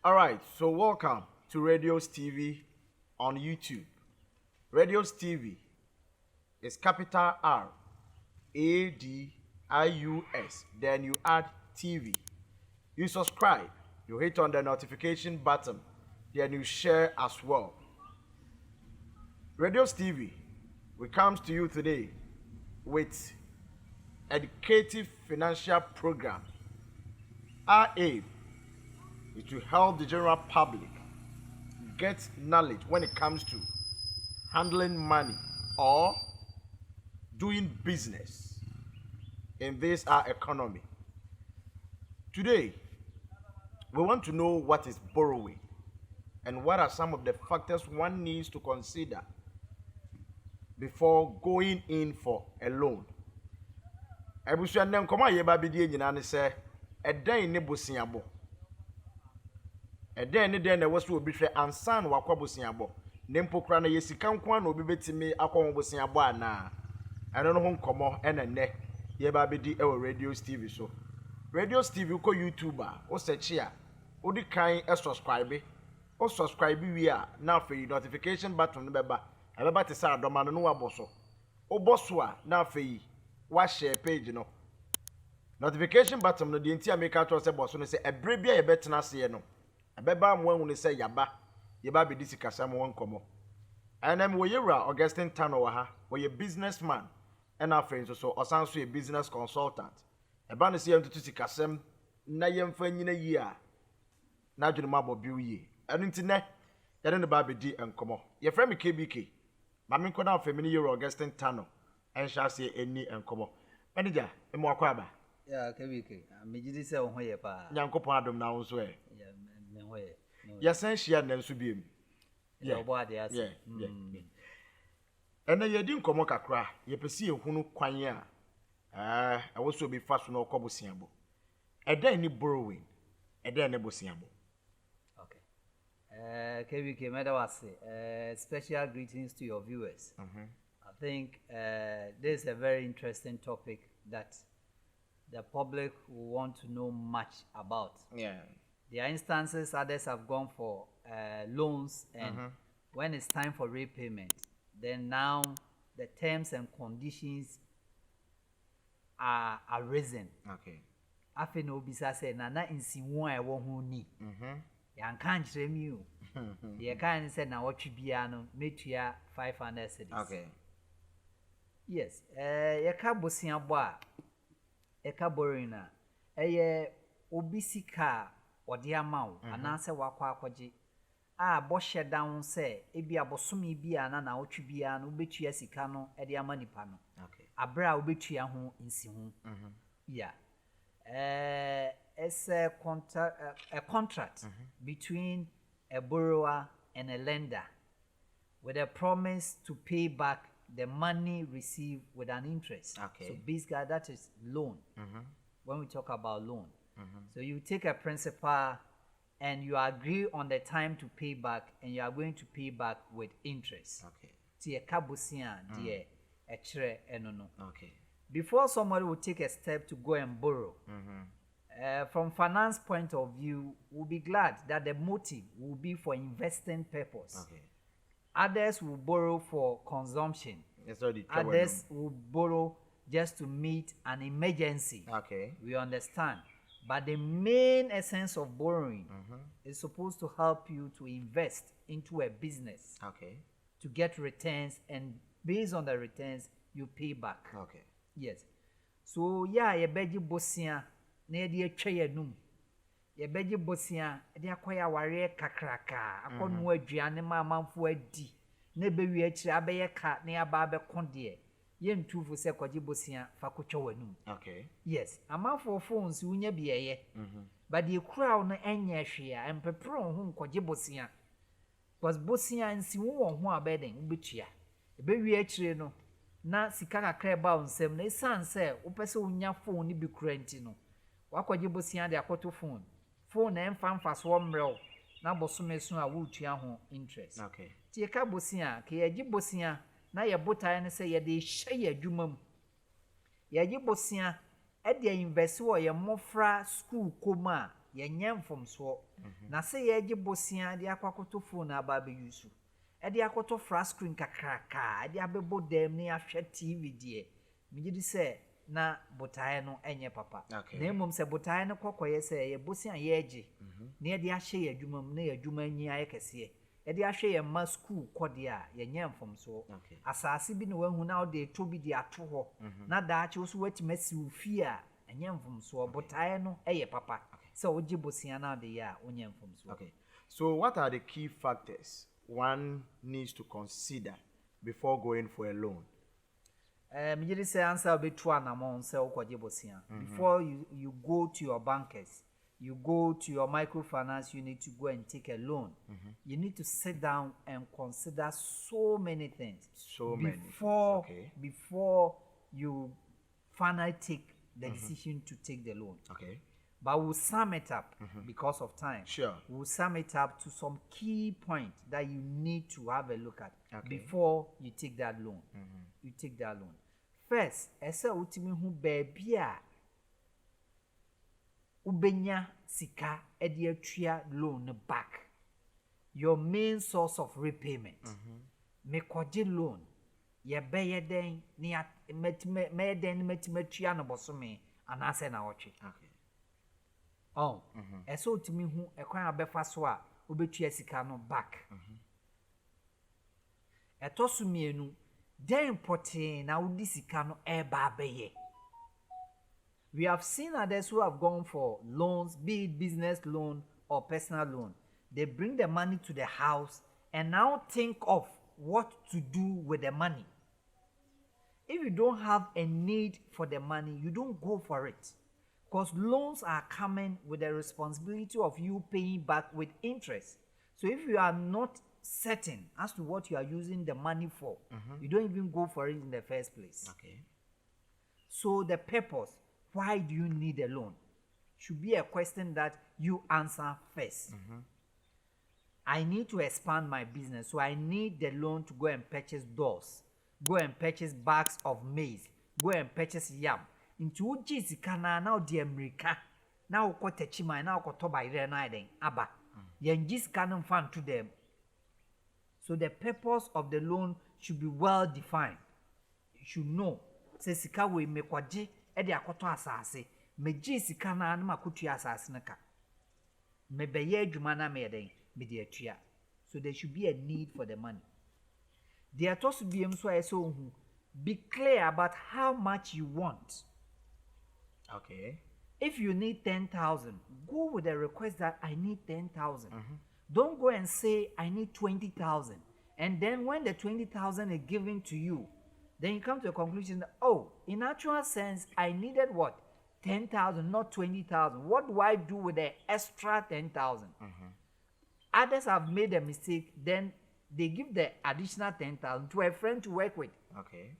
All right, so welcome to Radios TV on YouTube. Radios TV is capital RADIUS. Then you add TV. You subscribe, you hit on the notification button, then you share as well. Radios TV, we comes to you today with educative financial program. Our aim is to help the general public get knowledge when it comes to handling money or doing business in this our economy. Today, we want to know what is borrowing and what are some of the factors one needs to consider before going in for a loan. Ebusua nem koma ye ba bidie nyina ne se eden ne bosiabo. Eden ne den na woso obi hwe ansan wakwa bosiabo. Ne mpokra na yesika nko na obi betimi akwa bosiabo ana. Eno no ho nkomo ena ne ye ba bidi e wo Radios TV so. Radios TV ko YouTuber, o search ya, o di kan e subscribe. O subscribe wi a na afei notification button no beba. E beba te sa adoma no waboso. O boso a na afei wa share page no. Notification button no the ntia make out say boso no say ebre bia ye betena se no. Ebeba amwanwu ne say yaba. Yeba be disi kasam won komo. Enem wo yewra Augustine Tano wa ha, wo ye businessman. And our friends so osanso a business consultant. Eba ne se yem tutu sikasem na yemfa nyina yi a na adwene mabo biu yi. Eno nti ne yade ne ba be di enkomo. Ye frɛ me KBK. Ma me nkoda afemi ne yewra Augustine Tano. En sha se eni enkomo. Manager, emo akwa aba. Yeah, KBK. Mejidi se ho ye pa. Nyankopon adom na wo so e. Yeah, me ho ye. Ya san hia na nso biem. Yeah, obo ade ase. Yeah. Ena ye di nkomo kakra, ye pese ye hunu kwan a wo so be fa so na okobosiabo. Eda ni borrowing. Eda ni bosiabo. Okay. KBK medawase. Special greetings to your viewers. I think this is a very interesting topic that the public will want to know much about. Yeah. There are instances others have gone for loans, and when it's time for repayment, then now the terms and conditions are risen. Okay. Afe no bisa say na insiwu a ewo ho ni. Ya nka nkyerɛ mi o. Ye kan say na wotwe bia no metua 500 cedis. Okay. Yes, ye ka bosia bo a ye ka borrowing na eye obi sika ode amawo anase wakwa akwaje a bo hye down say ebi abosomi bia na wotwe bia no obetua sika no e de ama nipa no. Okay. Abra obetua ho nsi ho. Yeah. It's a contract between a borrower and a lender with a promise to pay back the money received with an interest. Okay. So basically that is loan. When we talk about loan. So you take a principal and you agree on the time to pay back, and you are going to pay back with interest. Okay. Tie kabusia die echere enono. Okay. Before somebody will take a step to go and borrow, from finance point of view, we'll be glad that the motive will be for investing purpose. Okay. Others will borrow for consumption. Others will borrow just to meet an emergency. Okay. We understand. But the main essence of borrowing is supposed to help you to invest into a business. Okay. To get returns, and based on the returns, you pay back. Okay. Yes. So yeah, ye beji bosia na ye de atwa ye num. Ye beji bosia de akoya ware kakraka, akonu aduane ma amanfo adi. Na bewi akire abeye ka na ya ba abekon de. Ye ntufu se kwaji bosia fa kotwa wanum. Okay. Yes. Amanfo phones unya bieye. But the crowd no enye hwe a empepro ho kwaji bosia. Because bosia nsi wo ho abeden ubetua. Bewi akire no na sika kakra ba onsem na isanse wopese unya phone ni bi kurenti no wakwaje bosia de akoto phone na emfa so mrew na bosome so a wutua ho interest. Okay. Tie ka bosia ke yaji bosia na ye botae ne se ye de hye ye adwuma mu yaji bosia e de invest wo ye mofra school koma yenye mfomso na se yeje bosia de akwakoto phone aba be use e de akoto flat screen kakraka de abebo dem ne ahwe TV de migidi se na botae no enye papa na emom se botae no kokoye se ye bosia yeje na ye de ahye ye adwumam na ye adwuma nyi aye kese ye de ahwe ye ma school kode a yenye mfomso asase bi ne wahu na de to bi de ato ho na daache wo so watimasi ufie a enye mfomso botae no eye papa so oji bosia na de ya onye mfomso. Okay, so what are the key factors one needs to consider before going for a loan? Me just say answer be two anamon say okoje bosia. Before you go to your bankers, you go to your microfinance, you need to go and take a loan. You need to sit down and consider so many things before you finally take the decision to take the loan. Okay. But we'll sum it up because of time. Sure. We'll sum it up to some key points that you need to have a look at before you take that loan. You take that loan. First, ese utimi hu baby a ubenya sika edi atua loan back. Your main source of repayment. Me kwaje loan. Ye beye den ni me den metua no bosome anase na oche. Okay. Oh, ese utimi hu ekwan abefa so a obetua sika no back. Etosu mienu den important na udi sika no eba abeye. We have seen others who have gone for loans, be it business loan or personal loan. They bring the money to the house and now think of what to do with the money. If you don't have a need for the money, you don't go for it. Because loans are coming with the responsibility of you paying back with interest. So if you are not certain as to what you are using the money for, you don't even go for it in the first place. Okay. So the purpose, why do you need a loan, should be a question that you answer first. I need to expand my business, so I need the loan to go and purchase doors, go and purchase bags of maize, go and purchase yam. Into uji zikana now the America, now kote chima, now koto by renaiden, aba. Yenjis canon fan to them. So the purpose of the loan should be well defined. You should know. Say sika we me kwaje e de akoto asase. Me ji sika na na makotu asase naka. Me beye adwuma na me den me de atua. So there should be a need for the money. There to so biem so eso hu. Be clear about how much you want. Okay. If you need 10,000, go with the request that I need 10,000. Don't go and say I need 20,000. And then when the 20,000 is given to you, then you come to a conclusion that, oh, in actual sense, I needed what? 10,000, not 20,000. What do I do with the extra 10,000? Others have made a mistake, then they give the additional 10,000 to a friend to work with. Okay.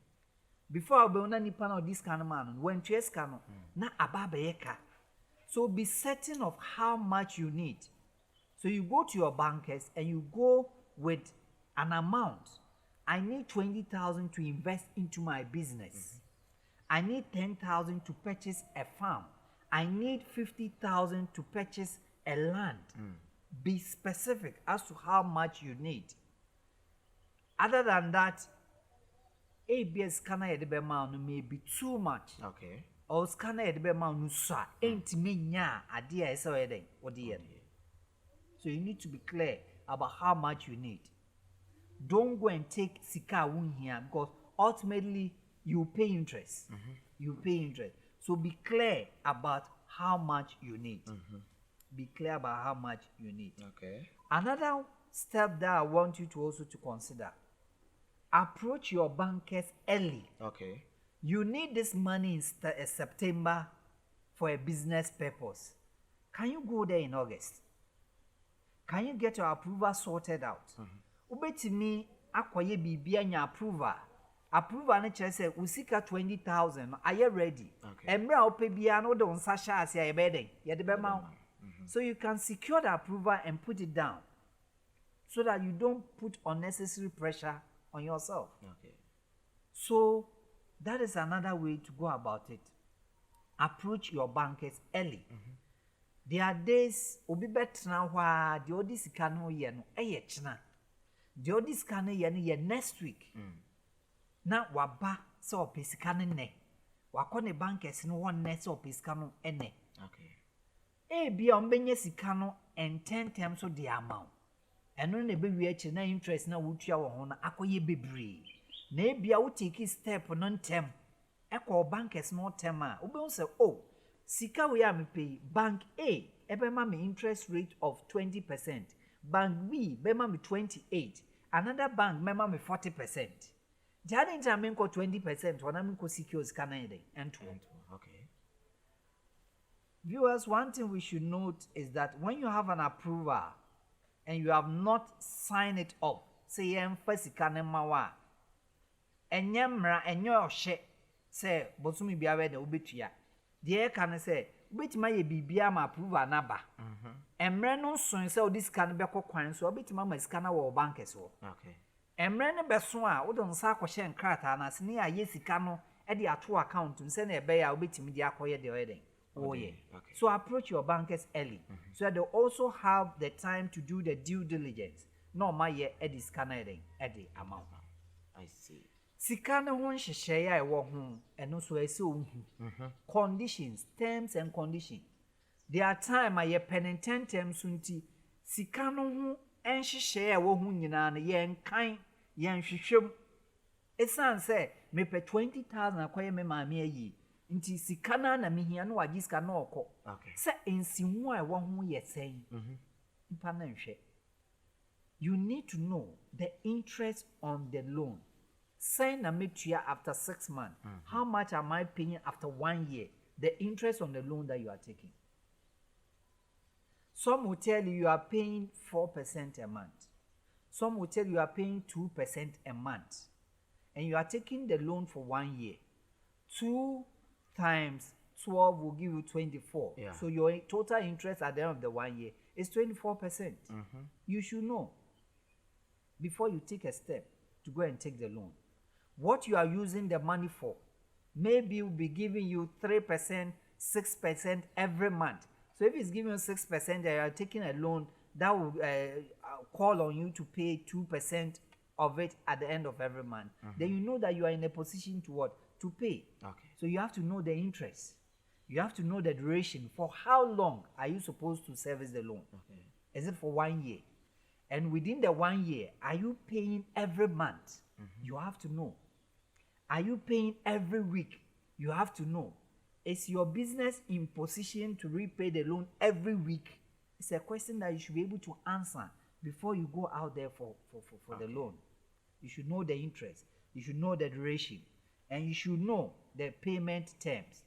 Before I be nipa na this kind of man, when chase kano na ababeyeka. So be certain of how much you need. So you go to your bankers and you go with an amount. I need 20,000 to invest into my business. I need 10,000 to purchase a farm. I need 50,000 to purchase a land. Be specific as to how much you need. Other than that, ABS scanner edebema may be too much. Okay. Or scanner edebema no sa ain't me nya idea is already what the end. So you need to be clear about how much you need. Don't go and take sika wun here because ultimately you pay interest. You pay interest. So be clear about how much you need. Be clear about how much you need. Okay. Another step that I want you to also to consider. Approach your bankers early. Okay. You need this money in September for a business purpose. Can you go there in August? Can you get your approval sorted out? Ubetimi akwaye bibia nya approval. Approval na chere say usika 20,000. Are you ready? Okay. Emra ope bia no de onsa sha ase ya beden. Ye de be ma. So you can secure the approval and put it down so that you don't put unnecessary pressure on yourself. Okay. So that is another way to go about it. Approach your bankers early. There are days obi betena hɔ a deɛ ɔde sika no yɛ no ɛyɛ kyena. Deɛ ɔde sika no yɛ no yɛ next week. Na waba sɛ ɔpɛ sika no nnɛ. Wakɔ ne bankers no wɔn nnɛ sɛ ɔpɛ sika no nnɛ. Okay. Ebia ɔmbɛnya sika no ntɛntɛm so de ama wo. Ɛno na ɛbɛwie akyiri na interest na wotua wɔ ho no akɔyɛ bebree. Na ebia wo take step no ntɛm. Ɛkɔ bankers no ntɛm a wobɛhu sɛ oh sika we a mepɛ bank A ɛbɛma me interest rate of 20%. Bank B bɛma me 28. Another bank bɛma me 40%. Jadi nta me nkɔ 20% wana me nkɔ secure sika na yɛdɛ ɛnto. Okay. Viewers, one thing we should note is that when you have an approval and you have not signed it up, say yɛmfa sika ne ma wa ɛnyɛ mmara ɛnyɛ ɔhyɛ sɛ bosumi biara da wobɛtua. Deɛ ɛka ne sɛ wobɛtumi ayɛ biribiara ma approval na ba. Mmara no nson sɛ wode sika no bɛkɔ kwan so wobɛtumi ama sika no wɔ bank so. Okay. Mmara no bɛso a wode nsa akɔhyɛ nkrataa no ase ne ayɛ sika no de ato account mu sɛ na ɛbɛyɛ a wobɛtumi de akɔyɛ deɛ ɔyɛ den. Oh yeah. Okay. So approach your bankers early so that they also have the time to do the due diligence. No ma ye edi sika na eden edi amount. I see. Sika ne ho nhyehyɛ a ɛwɔ ho ɛno so ɛsɛ ohu. Conditions, terms and conditions. There are time a ye penenten terms so nti sika no ho nhyehyɛ a ɛwɔ ho nyinaa no yɛnkan yɛnhwehwɛm. Esan sɛ mepɛ 20,000 akɔyɛ me maame ayi. Nti sika na na mehia no wagye sika na ɔkɔ. Okay. Sɛ nsihu a ɛwɔ ho yɛ sɛn. Mpa na nhwɛ. You need to know the interest on the loan. Sɛn na metua after 6 months. How much am I paying after 1 year? The interest on the loan that you are taking. Some will tell you are paying 4% a month. Some will tell you are paying 2% a month. And you are taking the loan for 1 year. 2 times 12 will give you 24. Yeah. So your total interest at the end of the 1 year is 24%. You should know before you take a step to go and take the loan. What you are using the money for, maybe will be giving you 3%, 6% every month. So if it's giving you 6% and you are taking a loan, that will call on you to pay 2% of it at the end of every month. Then you know that you are in a position to what? To pay. Okay. So you have to know the interest. You have to know the duration. For how long are you supposed to service the loan? Okay. Is it for 1 year? And within the 1 year, are you paying every month? You have to know. Are you paying every week? You have to know. Is your business in position to repay the loan every week? It's a question that you should be able to answer before you go out there for the loan. You should know the interest. You should know the duration. And you should know the payment terms.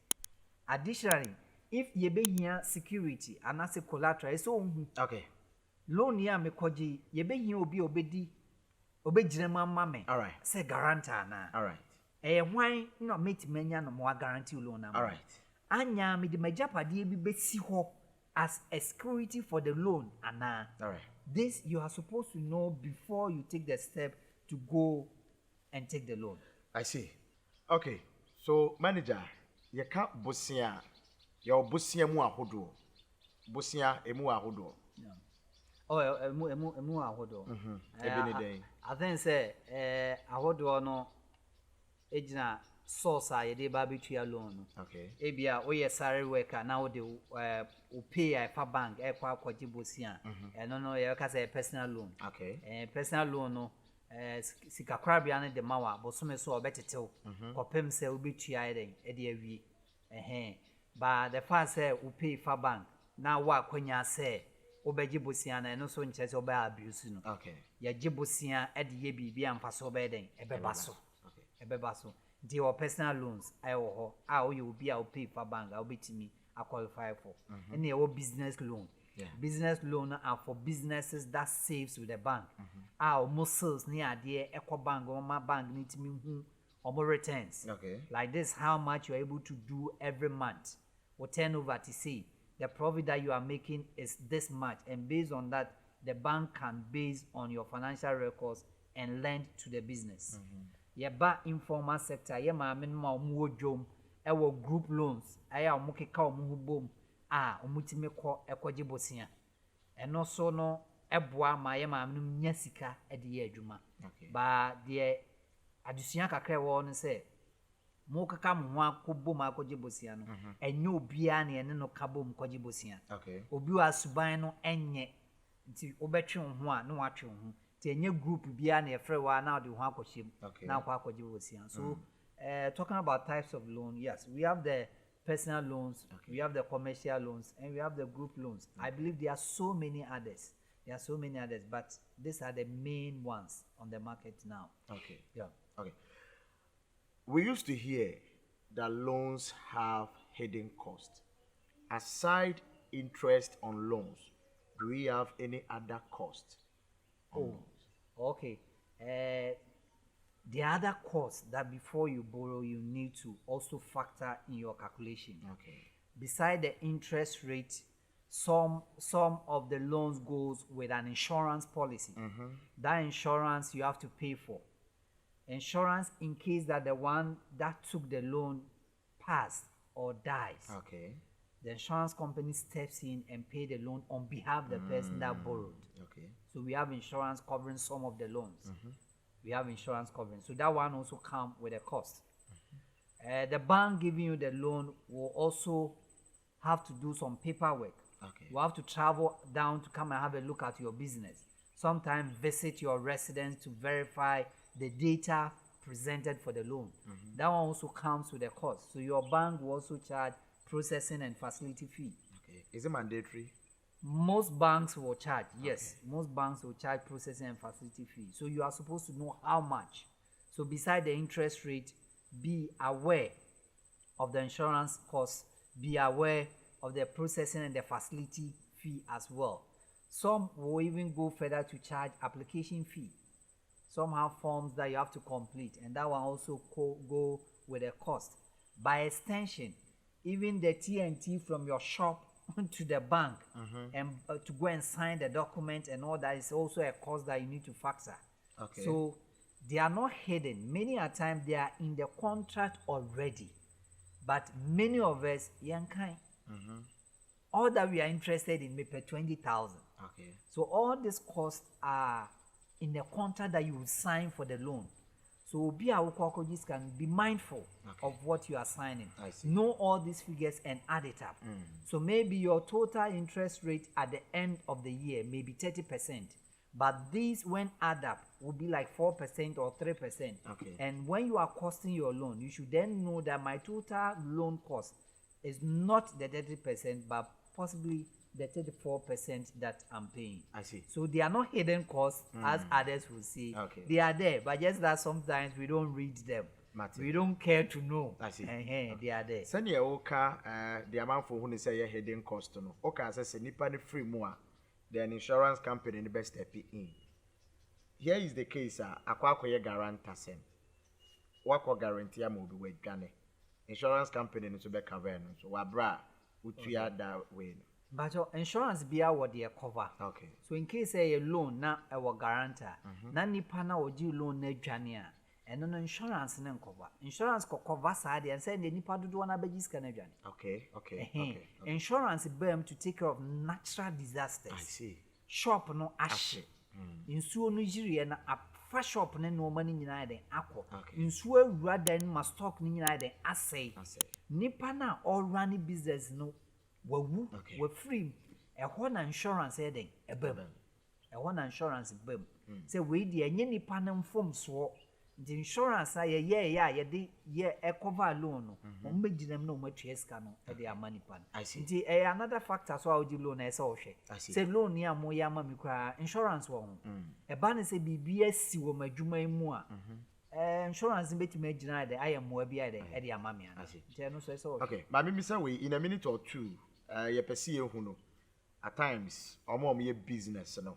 Additionally, if you behia security and as a collateral, it's so Okay. loan ya me koji ye behia obi obedi obegyina mama me. All right. Say guarantor na. All right. Why no mate menya no mo guarantee loan na. All right. Anya me de majapade bi besi ho as a security for the loan ana. All right. This you are supposed to know before you take the step to go and take the loan. I see. Okay. So manager, you can't bosia. Your bosia mu ahodo. Bosia emu ahodo. Oh, emu ahodo. Every day. I think say ahodo no ejina source a yede ba betua loan no. Okay. Ebia wo ye salary worker na wo de o pay a fa bank e kwa kwaji bosia. No ye ka say personal loan. Okay. Personal loan no sika krabia ne de mawa bosome so obetetew kopem se obetua eden e de awie ba the fact say we pay for bank na wa kwanya say obeji bosia na no so nche se obe abuse no Okay. ya jibosia e de ye bibia mfa so obeden e beba so Okay. e beba so the personal loans ayo ho a o ye obi a o pay for bank a obetimi a qualify for and your business loan. Yeah. Business loan are for businesses that saves with the bank. Almost sales near the eco bank or my bank need to mean more returns. Okay. Like this, how much you're able to do every month. Or turnover to say the profit that you are making is this much, and based on that, the bank can base on your financial records and lend to the business. Yeah, but informal sector, yeah, my minimum jom, our group loans, I am mukika boom. a omutime kɔ ekɔgye bosia ɛno so no ɛboa ma yɛ maame no nya sika ɛde yɛ adwuma ba deɛ adesua kakra ɛwɔ no sɛ mo kaka mo ho akɔbɔ mu akɔgye bosia no ɛnyɛ obia ne ɛne no ka bom kɔgye bosia obi wa suban no ɛnyɛ nti wobɛtwe wo ho a na watwe wo ho nti ɛnyɛ group bia ne ɛfrɛ wa na ɔde ho akɔhyɛ mu na akɔ akɔgye bosia so talking about types of loan, yes, we have the personal loans, we have the commercial loans, and we have the group loans. I believe there are so many others. But these are the main ones on the market now. Okay. Yeah. Okay. We used to hear that loans have hidden costs. Aside interest on loans, do we have any other cost? Okay. The other cost that before you borrow, you need to also factor in your calculation. Okay. Beside the interest rate, some of the loans goes with an insurance policy. That insurance you have to pay for. Insurance in case that the one that took the loan passed or dies. Okay. The insurance company steps in and pay the loan on behalf of the person that borrowed. Okay. So we have insurance covering some of the loans. We have insurance covering. So that one also comes with a cost. The bank giving you the loan will also have to do some paperwork. Okay. You have to travel down to come and have a look at your business. Sometimes visit your residence to verify the data presented for the loan. That one also comes with a cost. So your bank will also charge processing and facility fee. Okay. Is it mandatory? Most banks will charge, yes. Most banks will charge processing and facility fee. So you are supposed to know how much. So beside the interest rate, be aware of the insurance costs, be aware of the processing and the facility fee as well. Some will even go further to charge application fee. Some have forms that you have to complete, and that one also go with a cost. By extension, even the T&T from your shop to the bank and to go and sign the document and all that is also a cost that you need to factor. Okay. So they are not hidden. Many a time they are in the contract already, but many of us, all that we are interested in, maybe 20,000. Okay. So all these costs are in the contract that you will sign for the loan. So be can be mindful of what you are signing. I see. Know all these figures and add it up. So maybe your total interest rate at the end of the year may be 30%, but these when add up will be like 4% or 3%. Okay. And when you are costing your loan, you should then know that my total loan cost is not the 30%, but possibly the 34% that I'm paying. I see. So they are not hidden costs as others will say. Okay. They are there, but just that sometimes we don't read them. We don't care to know. I see. They are there. Send your oka the amount for who say hidden cost no. Okay, as I say nipa ni free more, then insurance company the best step in. Here is the case akwa guarantee sem. Wako guarantee am obi we dwane. Insurance company no so be cover no. So wabra utua that way. But your insurance be what they cover. Okay. So in case a loan na a guarantor, na nipa na oji loan na dwane a, eno no insurance na cover. Insurance ko cover side and say the nipa dodo na beji sika na dwane. Okay. Insurance be to take care of natural disasters. I see. Shop no ashe. Insuo no jiri na afa shop ne no mani nyina den akọ. Insuo awura den ma stock ni nyina den asay. Nipa na all running business no wawu we free ehọ na insurance eden ebem. Ehọ na insurance bem. Say we di enye nipa na mfom so. The insurance ye de ye cover loan no. Mo meginem na mo atwa sika no e de ama nipa. Nti another factor so audi loan e say o hwe. Say loan ni amo ya ma mi kwa insurance wo ho. E ba ne say bibia si wo madwuma mu a. Insurance beti me gina de ayemo bia de e de ama me ana. Nti no so say o. Okay, ma me say we in a minute or two ye pese ye hu no. At times omo ye business no.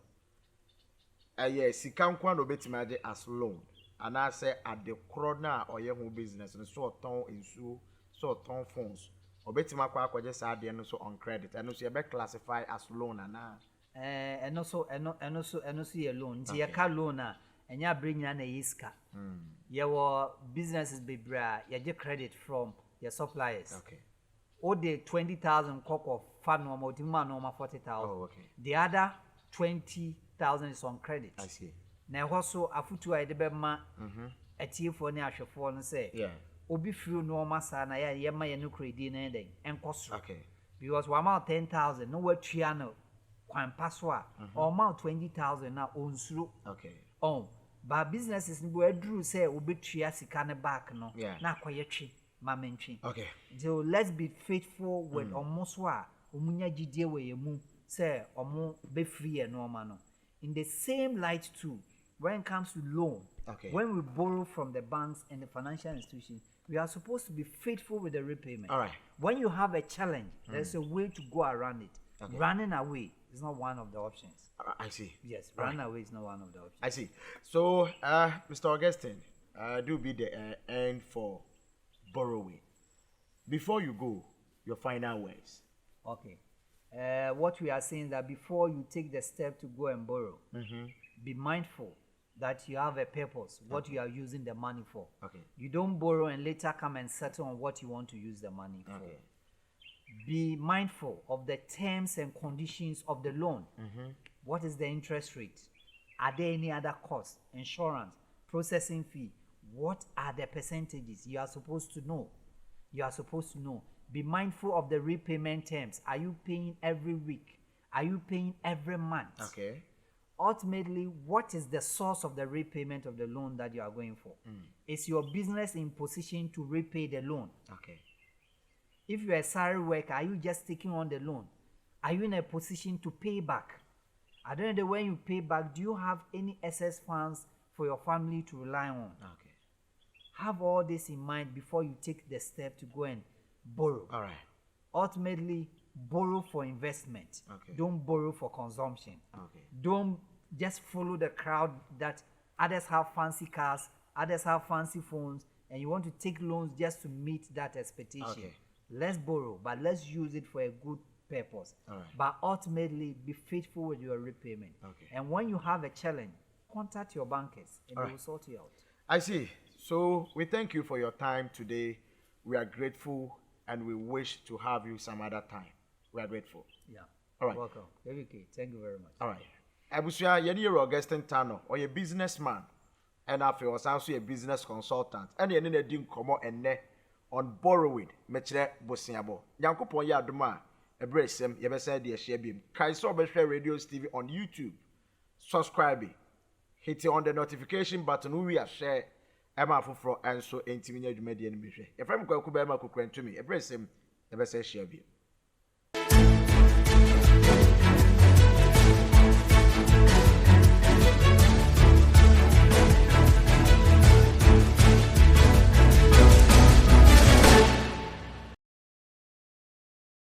Sika nkwa no beti ma de as loan. And I say at the corner or young business and so ton insu so ton phones or betima kwa just add the so on credit and so you be classified as loan and also a loan. The car loan and you bring an iska. Your businesses be bra, you get credit from your suppliers. Okay. or the 20,000 cock of fan normal, normal 40,000. Oh, okay. The other 20,000 is on credit. I see. Now also afutu a de bema atiefo ne ahwefo no say Yeah. obi firi normal sa na ya ma ye no credit na den enkoso. Okay. Because we amount 10,000 no watua no kwan paso a or amount 20,000 na onsuro. Okay. But businesses ni go aduru say obetua sika ne back no Yeah. na akoyetwe mamentwe. Okay. So let's be faithful with almost a omunya gidie we mu say omo be free e normal no. In the same light too, when it comes to loan, Okay. when we borrow from the banks and the financial institutions, we are supposed to be faithful with the repayment. All right. When you have a challenge, there's a way to go around it. Okay. Running away is not one of the options. I see. Yes, running away is not one of the options. I see. So, Mr. Augustine, do be the end for borrowing. Before you go, your final words. Okay. What we are saying is that before you take the step to go and borrow, be mindful that you have a purpose, what you are using the money for. Okay. You don't borrow and later come and settle on what you want to use the money for. Okay. Be mindful of the terms and conditions of the loan. What is the interest rate? Are there any other costs? Insurance, processing fee. What are the percentages? You are supposed to know. You are supposed to know. Be mindful of the repayment terms. Are you paying every week? Are you paying every month? Okay. Ultimately, what is the source of the repayment of the loan that you are going for? Is your business in position to repay the loan? Okay. If you're a salary worker, are you just taking on the loan? Are you in a position to pay back? At the end of the day, when you pay back, do you have any excess funds for your family to rely on? Okay. Have all this in mind before you take the step to go and borrow. All right. Ultimately, borrow for investment. Okay. Don't borrow for consumption. Okay. Don't just follow the crowd that others have fancy cars, others have fancy phones, and you want to take loans just to meet that expectation. Okay. Let's borrow, but let's use it for a good purpose. All right. But ultimately, be faithful with your repayment. Okay. And when you have a challenge, contact your bankers and All they right. will sort you out. I see. So we thank you for your time today. We are grateful and we wish to have you some other time. We are grateful. Yeah. All right. Welcome. Okay. Thank you very much. All right. Abusua, yɛne yɛ Augustine Tano, or a businessman, and after was also a business consultant, and yɛne na di nkɔmmɔ ɛnnɛ on borrowing, mekyerɛ bosiabo. Nyankopɔn yɛ adom a ɛbrɛ sɛm yɛbɛsɛ de ahyia biem. Kae sɛ ɔbɛhwɛ Radio TV on YouTube. Subscribe. Hit on the notification button. We are share Emma Fufro and so entimi nya dwumadi no mehwɛ. Yɛfrɛ me kwaku bɛma kokora ntumi. Ɛbrɛ sɛm yɛbɛsɛ ahyia biem.